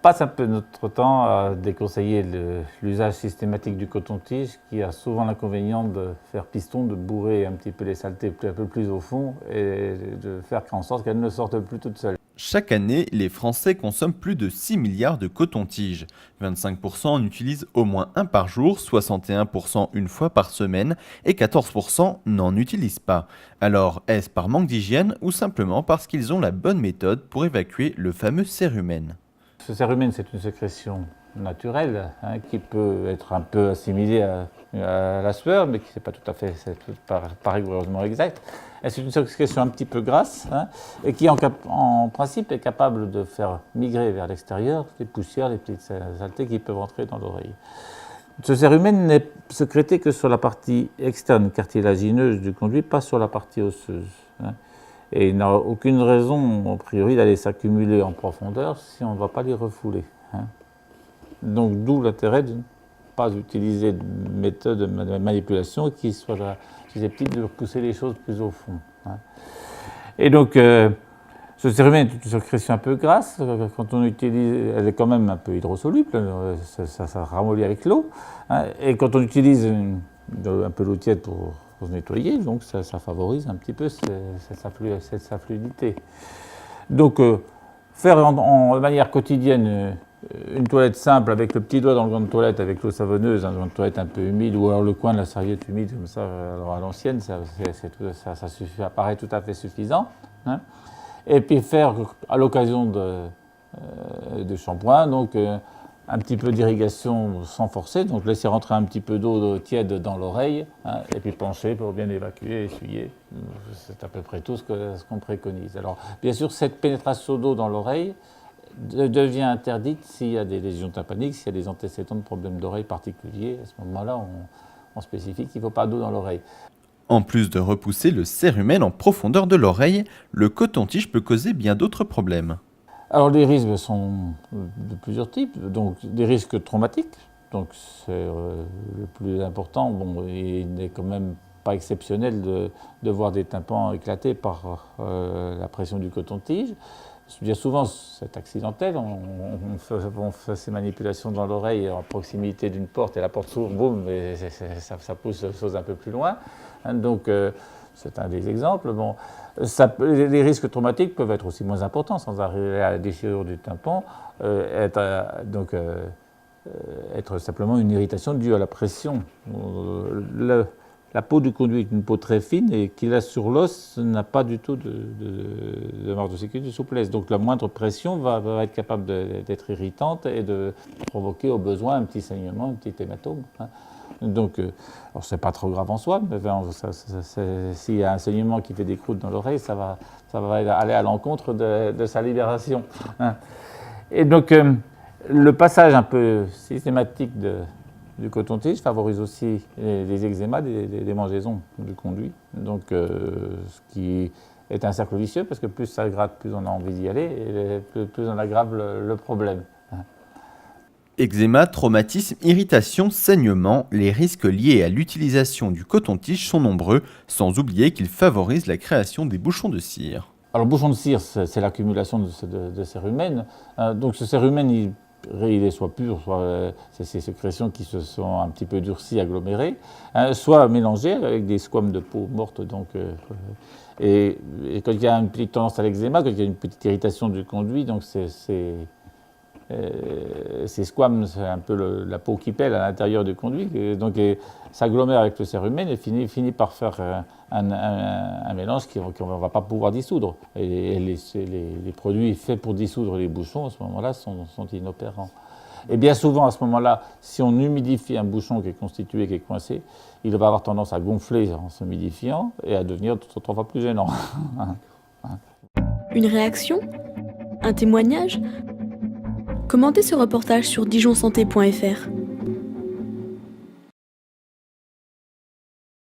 passe un peu notre temps à déconseiller l'usage systématique du coton-tige qui a souvent l'inconvénient de faire piston, de bourrer un petit peu les saletés un peu plus au fond et de faire en sorte qu'elles ne sortent plus toutes seules. Chaque année, les Français consomment plus de 6 milliards de coton-tige. 25% en utilisent au moins un par jour, 61% une fois par semaine et 14% n'en utilisent pas. Alors, est-ce par manque d'hygiène ou simplement parce qu'ils ont la bonne méthode pour évacuer le fameux cérumen ? Ce cérumen, c'est une sécrétion naturelle qui peut être un peu assimilée à la sueur, mais qui n'est pas tout à fait, pas rigoureusement exact. C'est une sécrétion un petit peu grasse et qui, en principe, est capable de faire migrer vers l'extérieur les poussières, les petites saletés qui peuvent entrer dans l'oreille. Ce cérumen n'est sécrété que sur la partie externe cartilagineuse du conduit, pas sur la partie osseuse. Et il n'a aucune raison, a priori, d'aller s'accumuler en profondeur si on ne va pas les refouler. Donc, d'où l'intérêt de ne pas utiliser de méthode de manipulation qui soit susceptible de repousser les choses plus au fond. Et donc, ce cérumen est une sécrétion un peu grasse. Quand on utilise, elle est quand même un peu hydrosoluble, ça ramollit avec l'eau. Et quand on utilise un peu d'eau tiède pour se nettoyer, donc ça favorise un petit peu sa fluidité. Donc, faire de manière quotidienne une toilette simple avec le petit doigt dans le gant de toilette avec l'eau savonneuse, un gant de toilette un peu humide, ou alors le coin de la serviette humide comme ça, alors à l'ancienne, ça apparaît tout à fait suffisant. Et puis faire à l'occasion de shampoing, donc un petit peu d'irrigation sans forcer, donc laisser rentrer un petit peu d'eau tiède dans l'oreille, et puis pencher pour bien évacuer, essuyer. C'est à peu près tout ce qu'on préconise. Alors, bien sûr, cette pénétration d'eau dans l'oreille devient interdite s'il y a des lésions tympaniques, s'il y a des antécédents de problèmes d'oreille particuliers. À ce moment-là, on spécifie qu'il ne faut pas d'eau dans l'oreille. En plus de repousser le cérumen en profondeur de l'oreille, le coton-tige peut causer bien d'autres problèmes. Alors les risques sont de plusieurs types, donc des risques traumatiques, donc c'est le plus important. Bon, il n'est quand même pas exceptionnel de voir des tympans éclater par la pression du coton-tige. Bien souvent, c'est accidentel, on fait ces manipulations dans l'oreille en proximité d'une porte et la porte s'ouvre, boum, et ça pousse les choses un peu plus loin. Donc, c'est un des exemples. Bon, les risques traumatiques peuvent être aussi moins importants, sans arriver à la déchirure du tympan, être simplement une irritation due à la pression. La peau du conduit est une peau très fine et qui là sur l'os n'a pas du tout de marge de sécurité, de souplesse. Donc la moindre pression va être capable d'être irritante et de provoquer au besoin un petit saignement, un petit hématome. Donc, alors c'est pas trop grave en soi, mais s'il y a un saignement qui fait des croûtes dans l'oreille, ça va aller à l'encontre de sa libération. Et donc le passage un peu systématique du coton-tige favorise aussi les eczémas, des démangeaisons du conduit. Donc, ce qui est un cercle vicieux, parce que plus ça gratte, plus on a envie d'y aller, et plus on aggrave le problème. Eczéma, traumatisme, irritation, saignement, les risques liés à l'utilisation du coton-tige sont nombreux, sans oublier qu'il favorise la création des bouchons de cire. Alors, le bouchon de cire, c'est l'accumulation de cérumen. Donc, ce cérumen, il est soit pur, soit c'est ces sécrétions qui se sont un petit peu durcies, agglomérées, soit mélangées avec des squames de peau morte. Donc, et quand il y a une petite tendance à l'eczéma, quand il y a une petite irritation du conduit, donc ces squames, c'est un peu la peau qui pèle à l'intérieur du conduit, donc s'agglomère avec le cérumen et finit par faire un mélange qu'on ne va pas pouvoir dissoudre. Et les produits faits pour dissoudre les bouchons, à ce moment-là, sont inopérants. Et bien souvent, à ce moment-là, si on humidifie un bouchon qui est constitué, qui est coincé, il va avoir tendance à gonfler en s'humidifiant et à devenir 3 fois plus gênant. Une réaction ? Un témoignage ? Commentez ce reportage sur dijonsanté.fr.